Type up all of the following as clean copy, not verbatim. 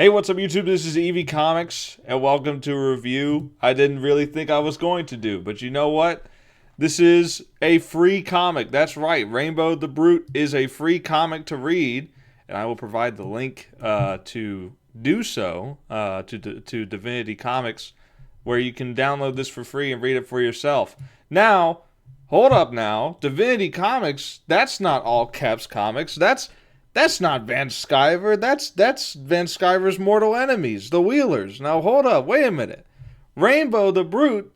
Hey, what's up, YouTube? This is Evie Comics, and welcome to a review I didn't really think I was going to do, but you know what? This is a free comic. That's right. Rainbow the Brute is a free comic to read, and I will provide the link to do so to Divinity Comics, where you can download this for free and read it for yourself. Now, hold up now. Divinity Comics, that's not all caps comics. That's not Van Sciver. That's Van Sciver's mortal enemies, the Wheelers. Now hold up, wait a minute. Rainbow the Brute.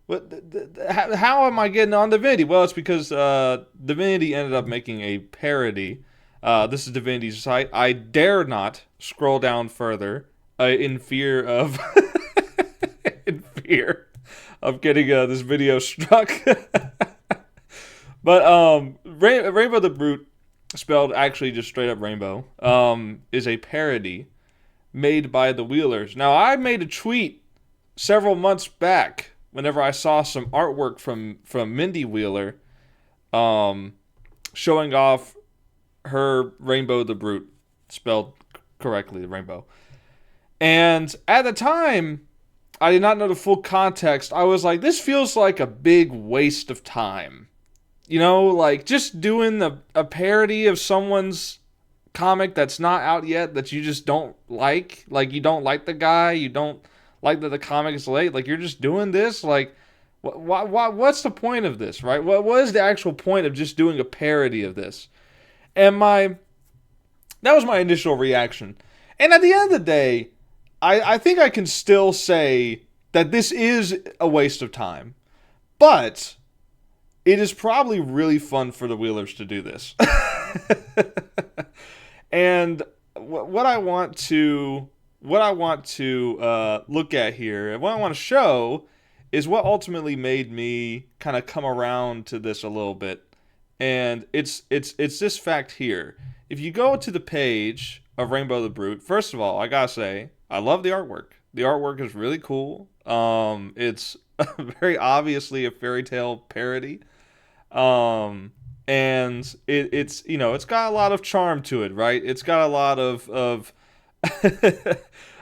How am I getting on Divinity? Well, it's because Divinity ended up making a parody. This is Divinity's site. I dare not scroll down further in fear of in fear of getting this video struck. But Rainbow the Brute, spelled actually just straight up Rainbow, is a parody made by the Wheelers. Now, I made a tweet several months back whenever I saw some artwork from Mindy Wheeler showing off her Rainbow the Brute, spelled correctly, Rainbow. And at the time, I did not know the full context. I was like, this feels like a big waste of time. You know, like just doing a parody of someone's comic that's not out yet, that you just don't like. Like, you don't like the guy, you don't like that the comic is late. Like, you're just doing this. Like, what's the point of this, right? What is the actual point of just doing a parody of this? And that was my initial reaction. And at the end of the day, I think I can still say that this is a waste of time. But it is probably really fun for the Wheelers to do this. And what I want to look at here, and what I want to show, is what ultimately made me kind of come around to this a little bit. And it's this fact here. If you go to the page of Rainbow the Brute, first of all, I gotta say, I love the artwork. The artwork is really cool. It's very obviously a fairy tale parody. And it's, you know, it's got a lot of charm to it, right? It's got a lot of a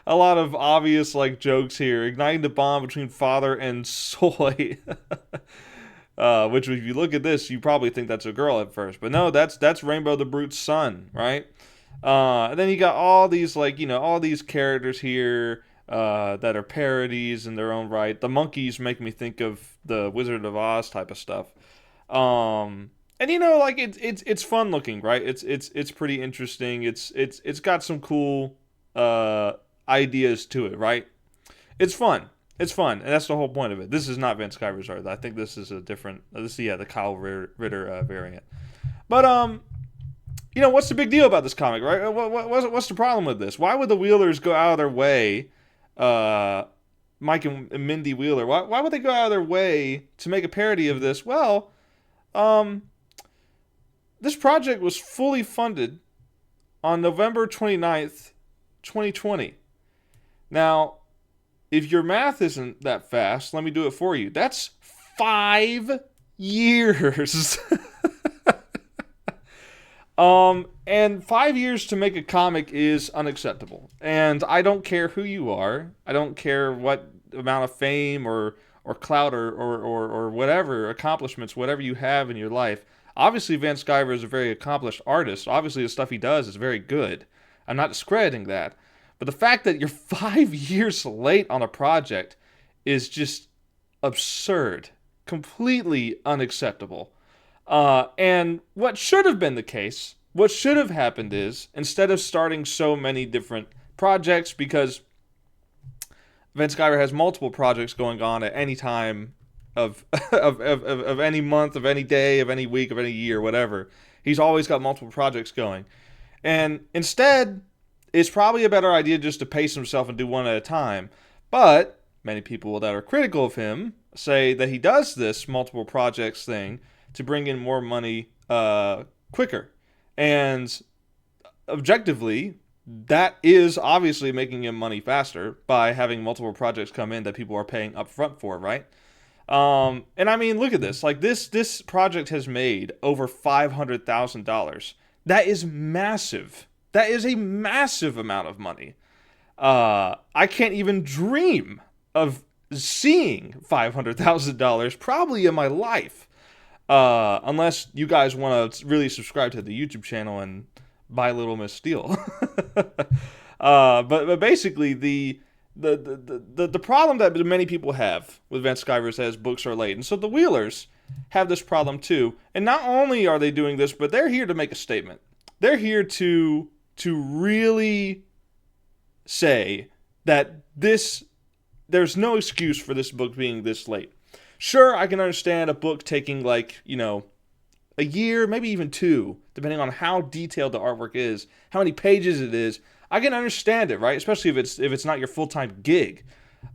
lot of obvious, like, jokes here. Igniting the bond between father and soy. Which, if you look at this, you probably think that's a girl at first, but no, that's Rainbow the Brute's son, right? And then you got all these, like, you know, all these characters here that are parodies in their own right. The monkeys make me think of the Wizard of Oz type of stuff. And you know, like, it's fun looking, right? It's pretty interesting. It's got some cool ideas to it, right? It's fun. It's fun, and that's the whole point of it. This is not Van Sciver's art. I think this is a different. The Kyle Ritter variant. But you know, what's the big deal about this comic, right? What's the problem with this? Why would the Wheelers go out of their way? Mike and Mindy Wheeler. Why would they go out of their way to make a parody of this? Well, this project was fully funded on November 29th, 2020. Now, if your math isn't that fast, let me do it for you. That's 5 years. And 5 years to make a comic is unacceptable. And I don't care who you are. I don't care what amount of fame or clout or whatever accomplishments, whatever you have in your life. Obviously, Van Sciver is a very accomplished artist. Obviously, the stuff he does is very good. I'm not discrediting that. But the fact that you're 5 years late on a project is just absurd. Completely unacceptable. And what should have been the case, what should have happened is, instead of starting so many different projects, because Van Sciver has multiple projects going on at any time of any month, of any day, of any week, of any year, whatever. He's always got multiple projects going. And instead, it's probably a better idea just to pace himself and do one at a time. But many people that are critical of him say that he does this multiple projects thing to bring in more money quicker. And objectively, that is obviously making him money faster by having multiple projects come in that people are paying up front for, right? And I mean, look at this. Like, this project has made over $500,000. That is massive. That is a massive amount of money. I can't even dream of seeing $500,000 probably in my life. Unless you guys want to really subscribe to the YouTube channel and buy Little Miss Steele. But basically the problem that many people have with Van Sciver says books are late, and so the Wheelers have this problem too. And not only are they doing this, but they're here to make a statement. They're here to really say that there's no excuse for this book being this late. Sure, I can understand a book taking like, a year, maybe even 2, depending on how detailed the artwork is, how many pages it is. I can understand it, right? Especially if it's not your full-time gig.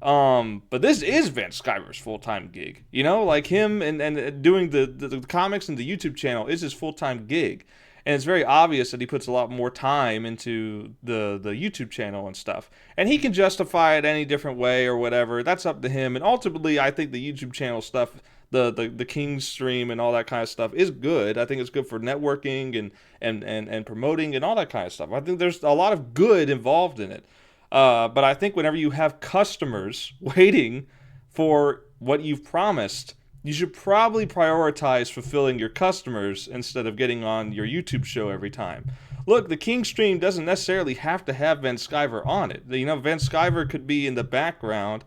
But this is Van Sciver's full-time gig. Like him and doing the comics and the YouTube channel is his full-time gig. And it's very obvious that he puts a lot more time into the YouTube channel and stuff. And he can justify it any different way or whatever. That's up to him. And ultimately, I think the YouTube channel stuff, the King's stream and all that kind of stuff is good. I think it's good for networking and promoting and all that kind of stuff. I think there's a lot of good involved in it. But I think whenever you have customers waiting for what you've promised, you should probably prioritize fulfilling your customers instead of getting on your YouTube show every time. Look, the King stream doesn't necessarily have to have Van Sciver on it. Van Sciver could be in the background,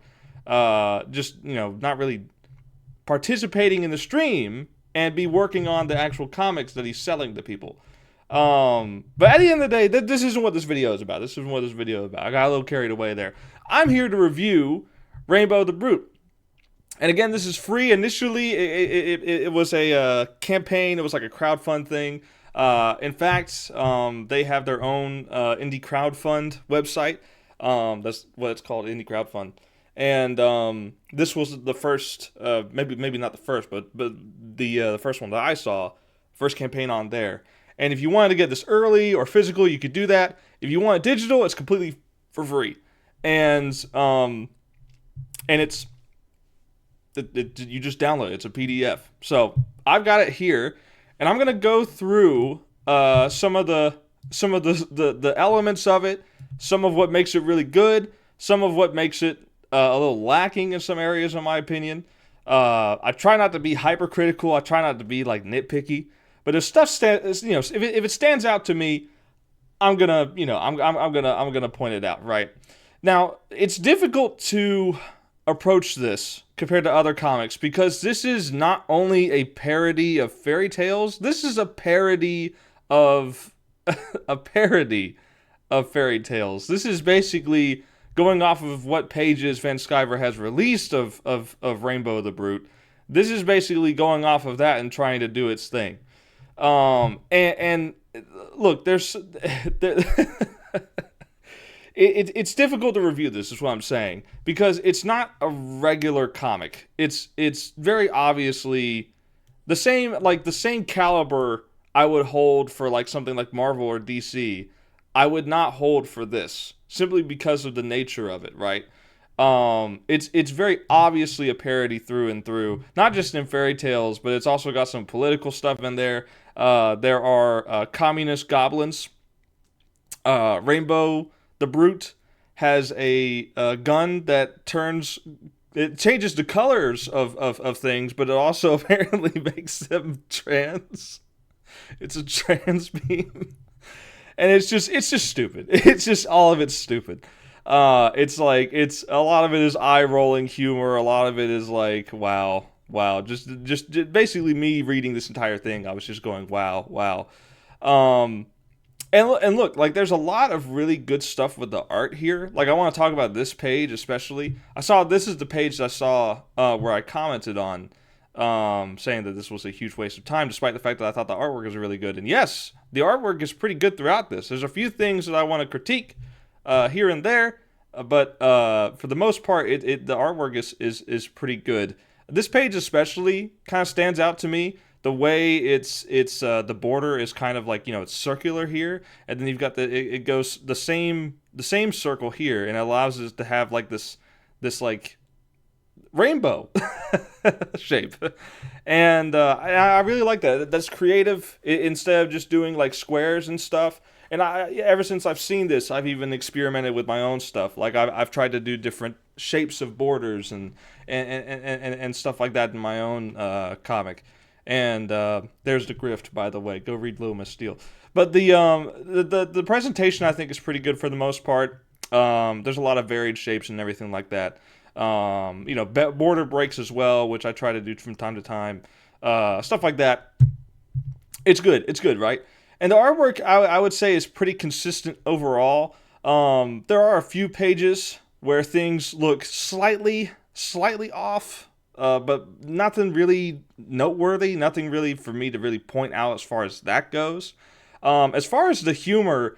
just, not really participating in the stream and be working on the actual comics that he's selling to people. But at the end of the day, this isn't what this video is about. This isn't what this video is about. I got a little carried away there. I'm here to review Rainbow the Brute. And again, this is free. Initially, it was a campaign. It was like a crowdfund thing. In fact, they have their own indie crowdfund website. That's what it's called, indie crowdfund. And this was the first, maybe not the first, but the first one that I saw, first campaign on there. And if you wanted to get this early or physical, you could do that. If you want it digital, it's completely for free. And it's you just download it. It's a PDF. So I've got it here, and I'm gonna go through some of the elements of it, some of what makes it really good, some of what makes it a little lacking in some areas, in my opinion. I try not to be hypercritical. I try not to be like nitpicky. But if stuff if it stands out to me, I'm gonna point it out, right? Now, it's difficult to approach this compared to other comics because this is not only a parody of fairy tales, this is a parody of fairy tales. This is basically going off of what pages Van Sciver has released of Rainbow the Brute. This is basically going off of that and trying to do its thing. And look, it's difficult to review this, is what I'm saying, because it's not a regular comic. It's very obviously the same caliber I would hold for like something like Marvel or DC. I would not hold for this simply because of the nature of it, right? It's very obviously a parody through and through, not just in fairy tales, but it's also got some political stuff in there. There are communist goblins. Rainbow the Brute has a gun that changes the colors of things, but it also apparently makes them trans. It's a trans beam. And it's just stupid. It's just all of it's stupid. It's a lot of it is eye-rolling humor. A lot of it is like, wow. Just basically me reading this entire thing. I was just going, wow. And look, like there's a lot of really good stuff with the art here. Like I want to talk about this page especially. This is the page that I saw where I commented on saying that this was a huge waste of time, despite the fact that I thought the artwork was really good. And yes, the artwork is pretty good throughout this. There's a few things that I want to critique here and there, but for the most part, the artwork is pretty good. This page especially kind of stands out to me. The way it's the border is kind of like, it's circular here, and then you've got it goes the same circle here, and it allows us to have like this like rainbow shape, and I really like that. That's creative instead of just doing like squares and stuff. And ever since I've seen this, I've even experimented with my own stuff. Like I've tried to do different shapes of borders and stuff like that in my own comic. And there's the grift, by the way. Go read Little Miss Steele. But the presentation I think is pretty good for the most part. There's a lot of varied shapes and everything like that. Border breaks as well, which I try to do from time to time. Stuff like that. It's good. It's good, right? And the artwork, I would say, is pretty consistent overall. There are a few pages where things look slightly off, but nothing really noteworthy. Nothing really for me to really point out as far as that goes. As far as the humor,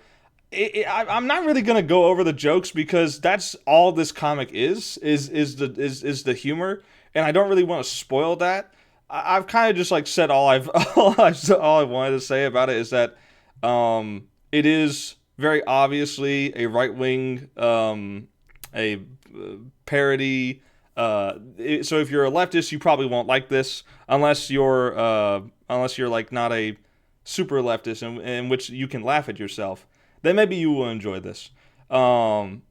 I'm not really gonna go over the jokes because that's all this comic is the humor, and I don't really want to spoil that. I've kind of just like said all I wanted to say about it is that it is very obviously a right wing a parody. So if you're a leftist, you probably won't like this unless you're like not a super leftist in which you can laugh at yourself. Then maybe you will enjoy this. But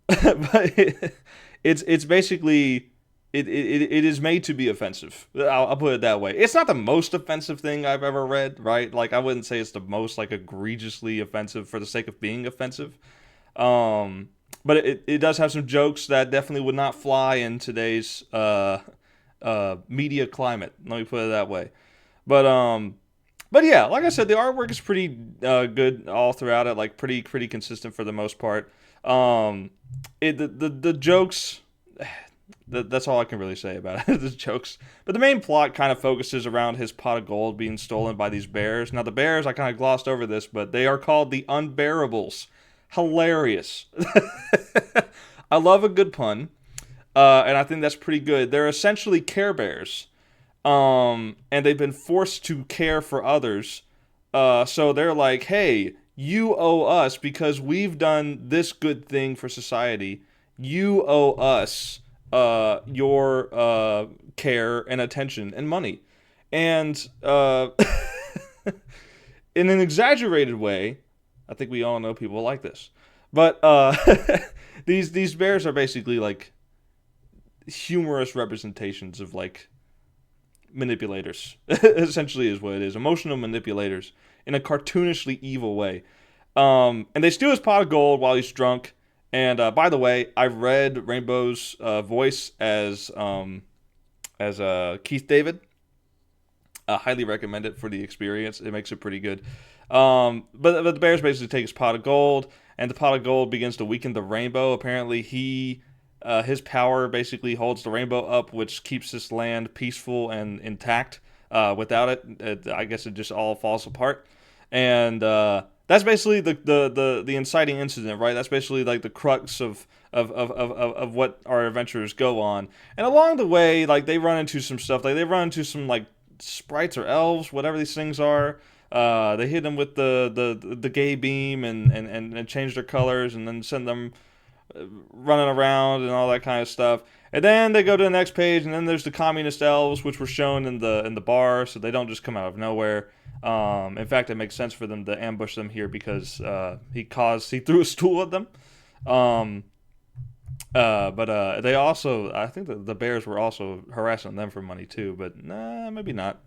it's basically it is made to be offensive. I'll put it that way. It's not the most offensive thing I've ever read, right? Like I wouldn't say it's the most like egregiously offensive for the sake of being offensive. But it does have some jokes that definitely would not fly in today's media climate. Let me put it that way. But but yeah, like I said, the artwork is pretty good all throughout it. Like pretty consistent for the most part. The jokes. That's all I can really say about it. The jokes, but the main plot kind of focuses around his pot of gold being stolen by these bears. Now the bears, I kind of glossed over this, but they are called the Unbearables. Hilarious. I love a good pun, and I think that's pretty good. They're essentially Care Bears, and they've been forced to care for others. So they're like, hey, you owe us because we've done this good thing for society. You owe us your care and attention and money. And in an exaggerated way, I think we all know people like this. But these bears are basically like humorous representations of like manipulators. Essentially is what it is. Emotional manipulators in a cartoonishly evil way. And they steal his pot of gold while he's drunk. And by the way, I've read Rainbow's voice as Keith David. Highly recommend it for the experience. It makes it pretty good. But the bears basically take his pot of gold, and the pot of gold begins to weaken the rainbow. Apparently, his power basically holds the rainbow up, which keeps this land peaceful and intact. Without it, I guess it just all falls apart. And that's basically the inciting incident, right? That's basically like the crux of what our adventures go on. And along the way, like they run into some stuff. Like they run into some like sprites or elves, whatever these things are. They hit them with the gay beam and change their colors and then send them running around and all that kind of stuff. And then they go to the next page, and then there's the communist elves, which were shown in the bar, so they don't just come out of nowhere. In fact, it makes sense for them to ambush them here because he threw a stool at them. But they also, I think the bears were also harassing them for money too. But nah, maybe not.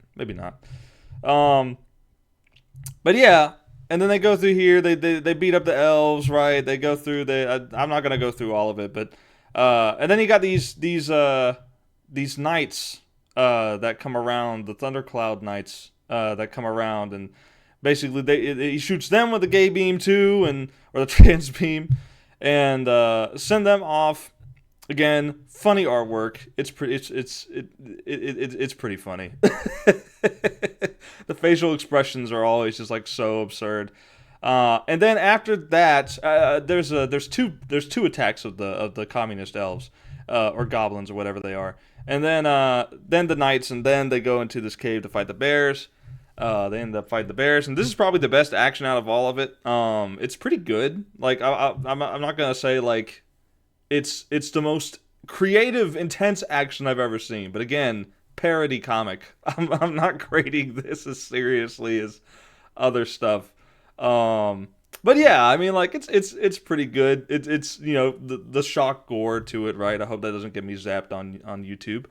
But yeah, and then they go through here. They beat up the elves, right? They go through. I'm not gonna go through all of it, but and then you got these knights that come around, the Thundercloud knights that come around, and basically he shoots them with the gay beam too, or the trans beam, and send them off. Again, funny artwork. It's pretty funny. The facial expressions are always just like so absurd. And then after that, there's two attacks of the communist elves or goblins or whatever they are, and then the knights, and then they go into this cave to fight the bears. They end up fighting the bears, and this is probably the best action out of all of it. It's pretty good. Like I'm not gonna say like it's the most creative, intense action I've ever seen, but again, parody comic. I'm not grading this as seriously as other stuff. But yeah, I mean, like it's pretty good. It's the shock gore to it, right? I hope that doesn't get me zapped on YouTube.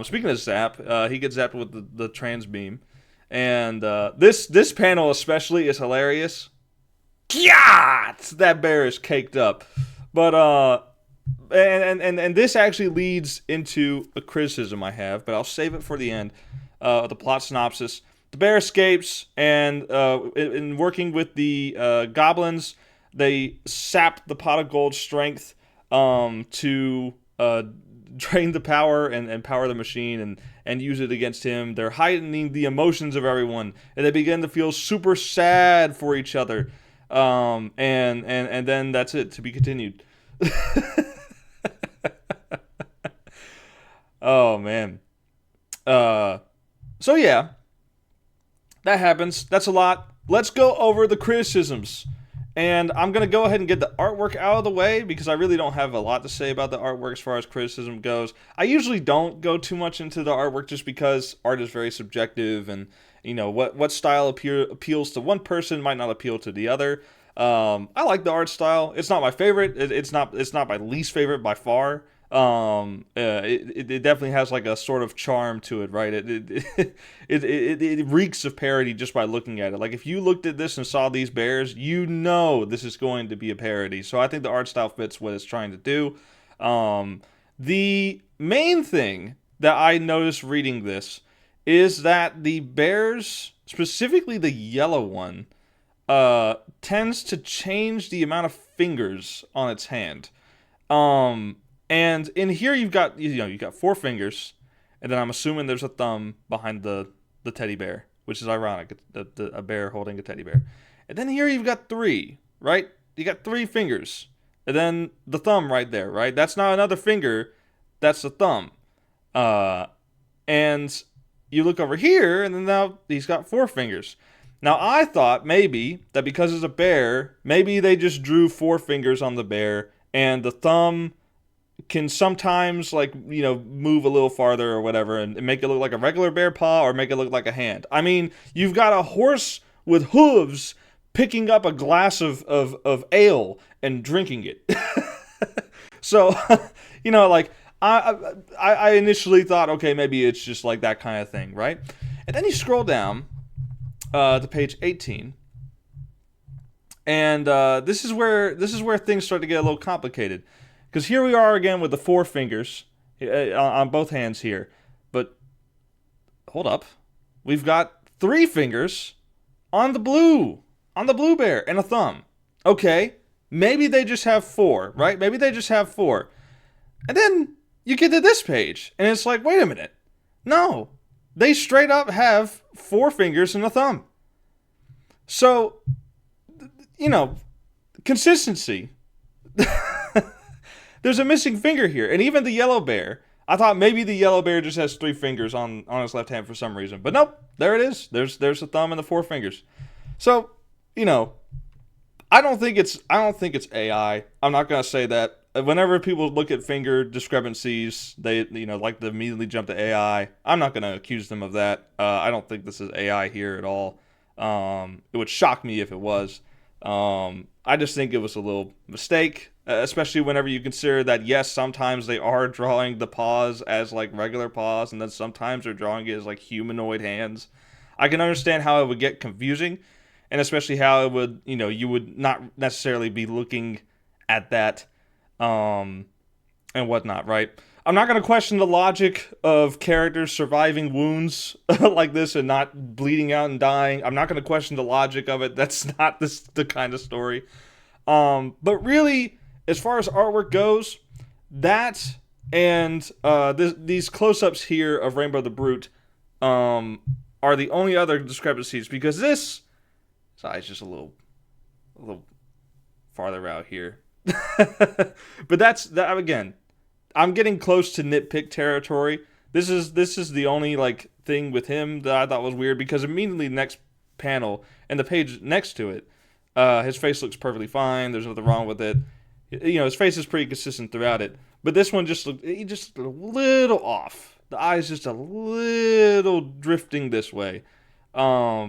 Speaking of zap, he gets zapped with the trans beam, and this panel especially is hilarious. Yeah, that bear is caked up, but and this actually leads into a criticism I have, but I'll save it for the end. The plot synopsis: the bear escapes, and in working with the goblins, they sap the pot of gold strength to drain the power and power the machine and use it against him. They're heightening the emotions of everyone, and they begin to feel super sad for each other. And then that's it, to be continued. Oh man. So yeah, that happens. That's a lot. Let's go over the criticisms. And I'm going to go ahead and get the artwork out of the way because I really don't have a lot to say about the artwork as far as criticism goes. I usually don't go too much into the artwork just because art is very subjective, and what style appeals to one person might not appeal to the other. I like the art style. It's not my favorite. It's not my least favorite by far. It definitely has like a sort of charm to it, right? It reeks of parody just by looking at it. Like if you looked at this and saw these bears, this is going to be a parody. So I think the art style fits what it's trying to do. The main thing that I noticed reading this is that the bears, specifically the yellow one, tends to change the amount of fingers on its hand. And in here you've got four fingers, and then I'm assuming there's a thumb behind the teddy bear, which is ironic. It's a bear holding a teddy bear. And then here you've got three, right? You got three fingers, and then the thumb right there, right? That's not another finger, that's the thumb. And you look over here, and then now he's got four fingers. Now I thought maybe that because it's a bear, maybe they just drew four fingers on the bear, and the thumb can sometimes move a little farther or whatever and make it look like a regular bear paw or make it look like a hand. I mean, you've got a horse with hooves picking up a glass of ale and drinking it. So, I initially thought, okay, maybe it's just like that kind of thing, right? And then you scroll down to page 18. And this is where things start to get a little complicated. Because here we are again with the four fingers on both hands here. But hold up. We've got three fingers on the blue bear and a thumb. Okay, maybe they just have four, right? Maybe they just have four. And then you get to this page, and it's like, wait a minute. No, they straight up have four fingers and a thumb. So, consistency. There's a missing finger here. And even the yellow bear, I thought maybe the yellow bear just has three fingers on his left hand for some reason. But nope, there it is. There's the thumb and the four fingers. So, I don't think it's AI. I'm not going to say that. Whenever people look at finger discrepancies, they like to immediately jump to AI. I'm not going to accuse them of that. I don't think this is AI here at all. It would shock me if it was. I just think it was a little mistake, especially whenever you consider that, yes, sometimes they are drawing the paws as like regular paws, and then sometimes they're drawing it as like humanoid hands. I can understand how it would get confusing, and especially how it would, you would not necessarily be looking at that, and whatnot, right? I'm not going to question the logic of characters surviving wounds like this and not bleeding out and dying. I'm not going to question the logic of it. That's not the kind of story. But really, as far as artwork goes, that and these close-ups here of Rainbow the Brute are the only other discrepancies, because this side's just a little farther out here. But that's that again. I'm getting close to nitpick territory. This is the only thing with him that I thought was weird, because immediately next panel and the page next to it, his face looks perfectly fine. There's nothing wrong with it. His face is pretty consistent throughout it. But this one just looked a little off. The eye's just a little drifting this way. But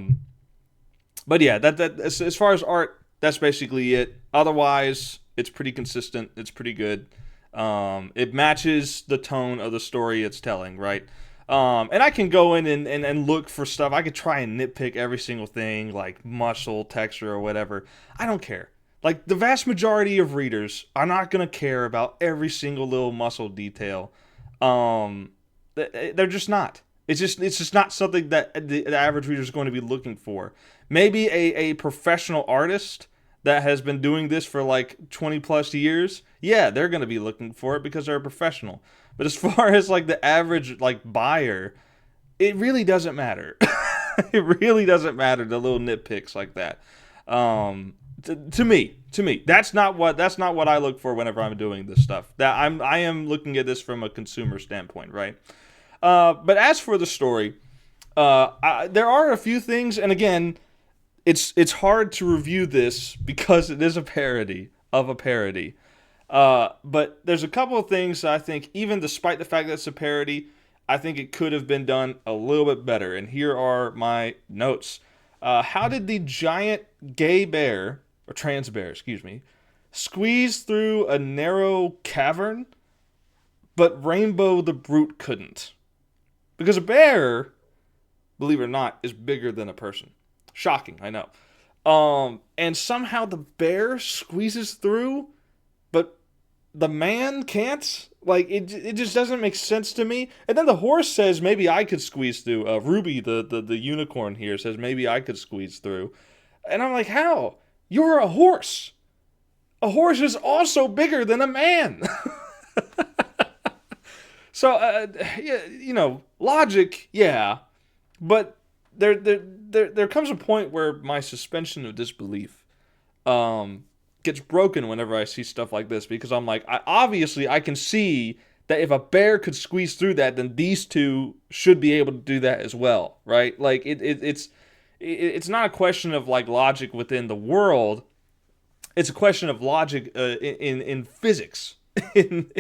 yeah, that as far as art, That's basically it. Otherwise, it's pretty consistent. It's pretty good. It matches the tone of the story it's telling, right? And I can go in and look for stuff. I could try and nitpick every single thing, like muscle, texture, or whatever. I don't care. Like, the vast majority of readers are not going to care about every single little muscle detail. They're just not. It's just not something that the average reader is going to be looking for. Maybe a professional artist that has been doing this for like 20 plus years, yeah, they're going to be looking for it because they're a professional. But as far as like the average like buyer, it really doesn't matter. It really doesn't matter, the little nitpicks like that. To me, that's not what I look for whenever I'm doing this stuff. I am looking at this from a consumer standpoint, right? But as for the story, there are a few things, and again, it's hard to review this because it is a parody of a parody. But there's a couple of things I think, even despite the fact that it's a parody, I think it could have been done a little bit better. And here are my notes. How did the giant gay bear, or trans bear, excuse me, squeeze through a narrow cavern, but Rainbow the Brute couldn't? Because a bear, believe it or not, is bigger than a person. Shocking, I know. And somehow the bear squeezes through, but the man can't? Like, it just doesn't make sense to me. And then the horse says, maybe I could squeeze through. Ruby, the unicorn here, says, maybe I could squeeze through. And I'm like, how? You're a horse. A horse is also bigger than a man. So, logic, yeah. But there comes a point where my suspension of disbelief gets broken whenever I see stuff like this, because I'm like, obviously I can see that if a bear could squeeze through that, then these two should be able to do that as well, right? Like it's not a question of like logic within the world. It's a question of logic in physics, in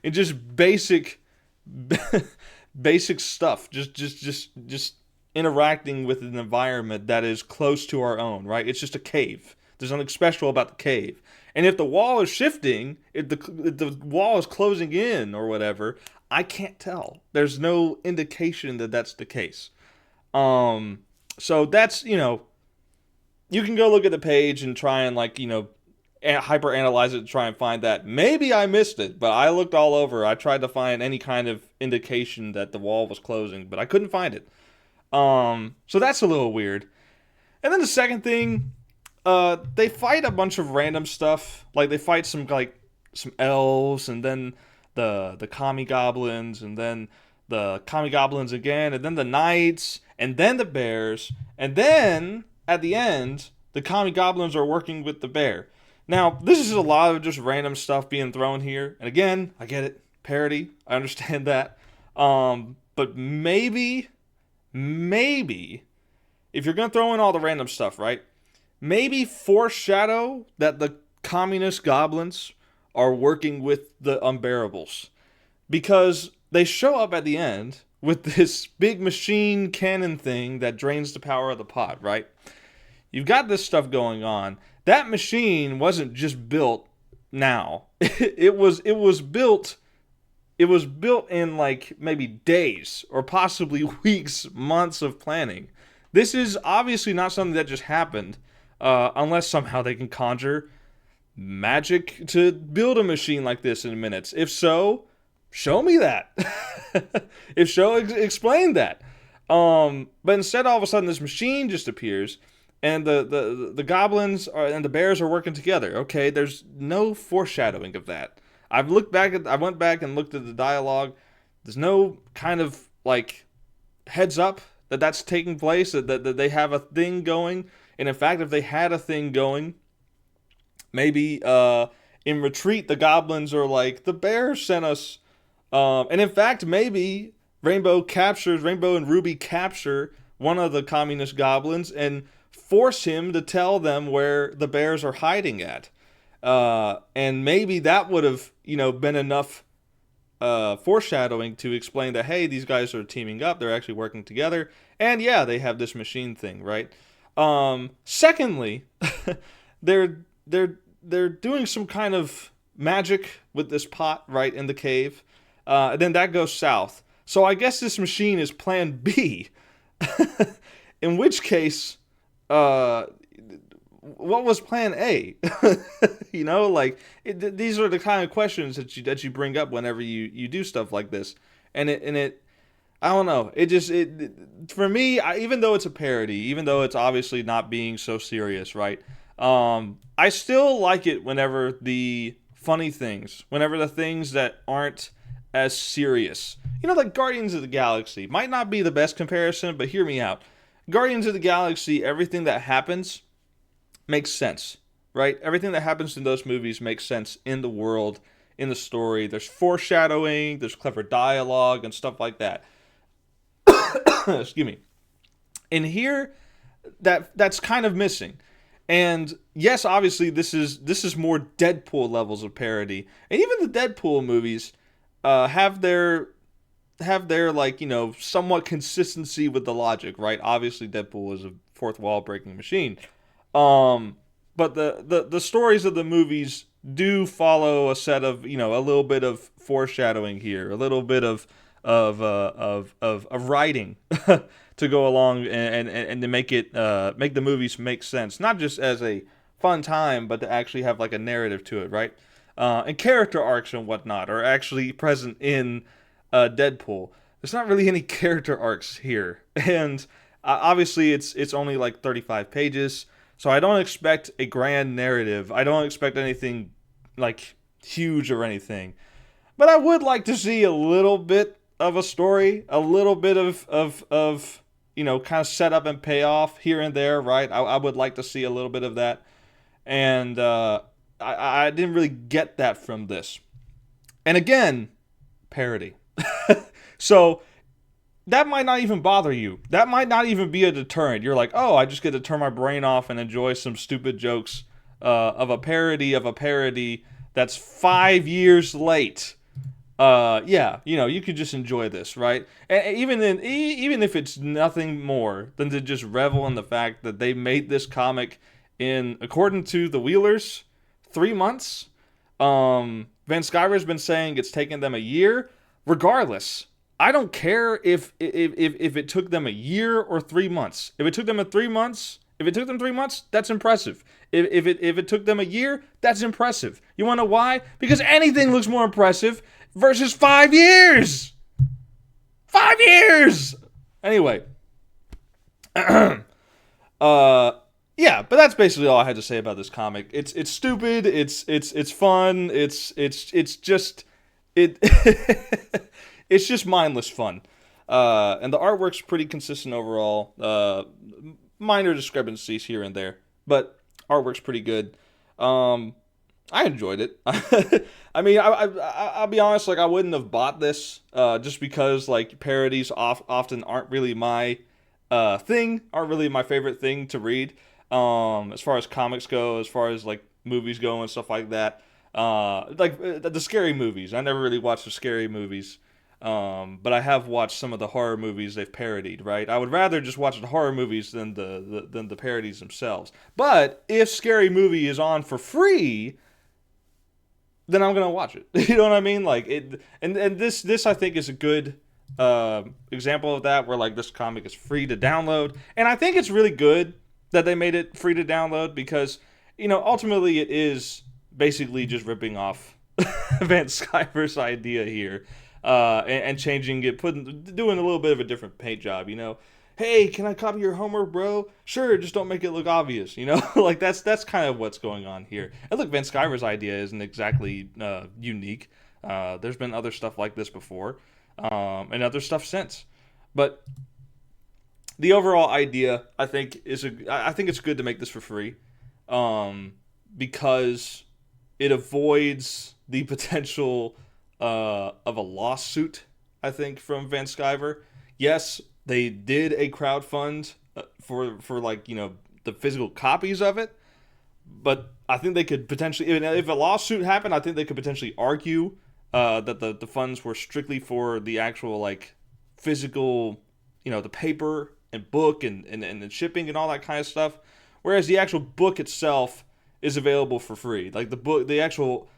just basic stuff, just interacting with an environment that is close to our own, right? It's just a cave. There's nothing special about the cave. And if the wall is shifting, if the wall is closing in or whatever, I can't tell. There's no indication that that's the case. So that's, you can go look at the page and try and hyper analyze it to try and find that. Maybe I missed it, but I looked all over. I tried to find any kind of indication that the wall was closing, but I couldn't find it. So that's a little weird. And then the second thing, they fight a bunch of random stuff. Like, they fight some elves, and then the commie goblins, and then the commie goblins again, and then the knights, and then the bears, and then at the end, the commie goblins are working with the bear. Now, this is a lot of just random stuff being thrown here. And again, I get it. Parody. I understand that. But maybe, if you're going to throw in all the random stuff, right? Maybe foreshadow that the communist goblins are working with the unbearables. Because they show up at the end with this big machine cannon thing that drains the power of the pot, right? You've got this stuff going on. That machine wasn't just built now. It was built in like maybe days or possibly weeks, months of planning. This is obviously not something that just happened, unless somehow they can conjure magic to build a machine like this in minutes. If so, show me that. If so, explain that. But instead, all of a sudden, this machine just appears. And the goblins and the bears are working together. Okay, there's no foreshadowing of that. I went back and looked at the dialogue. There's no kind of like heads up that that's taking place, that they have a thing going. And in fact, if they had a thing going, maybe in retreat, the goblins are like, the bears sent us. And in fact, maybe Rainbow and Ruby capture one of the communist goblins and force him to tell them where the bears are hiding at. And maybe that would have, been enough foreshadowing to explain that, hey, these guys are teaming up. They're actually working together. And yeah, they have this machine thing, right? Secondly, they're doing some kind of magic with this pot right in the cave, and then that goes south. So I guess this machine is Plan B. In which case, uh, what was Plan A? These are the kind of questions that you bring up whenever you do stuff like this, and I don't know. For me, even though it's a parody, even though it's obviously not being so serious, right? I still like it whenever the funny things, whenever the things that aren't as serious, like Guardians of the Galaxy might not be the best comparison, but hear me out. Guardians of the Galaxy, everything that happens makes sense, right? Everything that happens in those movies makes sense in the world, in the story. There's foreshadowing, there's clever dialogue and stuff like that. Excuse me. In here, that's kind of missing. And yes, obviously this is more Deadpool levels of parody. And even the Deadpool movies have their somewhat consistency with the logic, right? Obviously Deadpool is a fourth wall breaking machine. But the stories of the movies do follow a set of, a little bit of foreshadowing here, a little bit of writing to go along and to make the movies make sense, not just as a fun time, but to actually have like a narrative to it, right? And character arcs and whatnot are actually present in Deadpool. There's not really any character arcs here, and obviously it's only like 35 pages, so I don't expect a grand narrative. I don't expect anything like huge or anything, but I would like to see a little bit of a story, a little bit of kind of setup and payoff here and there, right? I would like to see a little bit of that, and I didn't really get that from this. And again, parody. So that might not even bother you. That might not even be a deterrent. You're like, oh, I just get to turn my brain off and enjoy some stupid jokes of a parody that's 5 years late. You could just enjoy this, right? And even if it's nothing more than to just revel in the fact that they made this comic in, according to the Wheelers, 3 months. Van Sciver's been saying it's taken them a year. Regardless, I don't care if it took them a year or 3 months. If it took them 3 months, that's impressive. If it took them a year, that's impressive. You want to know why? Because anything looks more impressive versus 5 years. 5 years. Anyway, yeah, but that's basically all I had to say about this comic. It's stupid. It's fun. It's just it's just mindless fun. And the artwork's pretty consistent overall. Minor discrepancies here and there, but artwork's pretty good. I enjoyed it. I mean, I'll be honest, like I wouldn't have bought this just because like parodies often aren't really my thing, aren't really my favorite thing to read. As far as comics go, as far as like movies go and stuff like that. The scary movies. I never really watched the scary movies. But I have watched some of the horror movies they've parodied, right? I would rather just watch the horror movies than the parodies themselves. But if Scary Movie is on for free, then I'm gonna watch it. You know what I mean? Like it, and this I think is a good example of that, where like this comic is free to download, and I think it's really good that they made it free to download because ultimately it is basically just ripping off Van Sciver's idea here. And changing it, doing a little bit of a different paint job, Hey, can I copy your homework, bro? Sure, just don't make it look obvious, Like that's kind of what's going on here. And look, Van Sciver's idea isn't exactly unique. There's been other stuff like this before, and other stuff since. But the overall idea, I think it's good to make this for free, because it avoids the potential of a lawsuit, I think, from Van Sciver. Yes, they did a crowdfund for like, the physical copies of it, but I think they could potentially, if a lawsuit happened, I think they could potentially argue that the funds were strictly for the actual, like, physical, the paper and book and shipping and all that kind of stuff, whereas the actual book itself is available for free. Like the book, the actual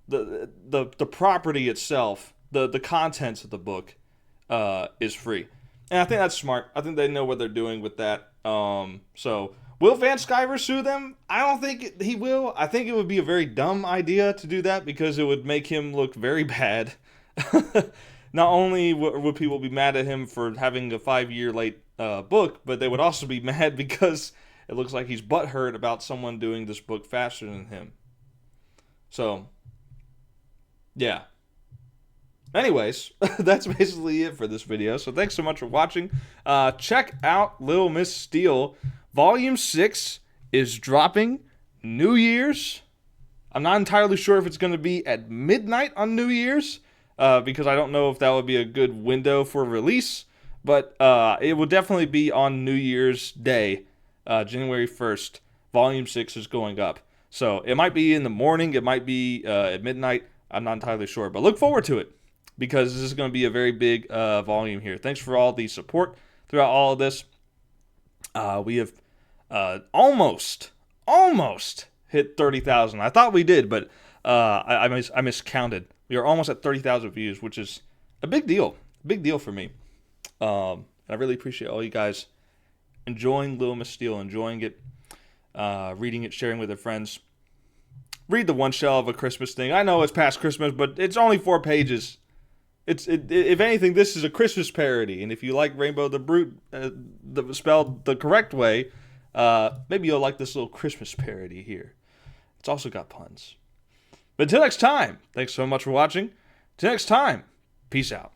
the property itself, the contents of the book is free. And I think that's smart. I think they know what they're doing with that. So will Van Sciver sue them? I don't think he will. I think it would be a very dumb idea to do that because it would make him look very bad. Not only would people be mad at him for having a 5-year late book, but they would also be mad because it looks like he's butthurt about someone doing this book faster than him. So, yeah. Anyways, that's basically it for this video. So thanks so much for watching. Check out Little Miss Steele. Volume 6 is dropping New Year's. I'm not entirely sure if it's going to be at midnight on New Year's, because I don't know if that would be a good window for release. But it will definitely be on New Year's Day, January 1st. Volume 6 is going up. So it might be in the morning. It might be at midnight. I'm not entirely sure. But look forward to it, because this is going to be a very big volume here. Thanks for all the support throughout all of this. We have almost hit 30,000. I thought we did, but I miscounted. We are almost at 30,000 views, which is a big deal. Big deal for me. And I really appreciate all you guys enjoying Little Miss Steele, enjoying it, reading it, sharing with your friends. Read the One Shell of a Christmas thing. I know it's past Christmas, but it's only 4 pages. If anything, this is a Christmas parody. And if you like Rainbow the Brute spelled the correct way, maybe you'll like this little Christmas parody here. It's also got puns. But until next time, thanks so much for watching. Until next time, peace out.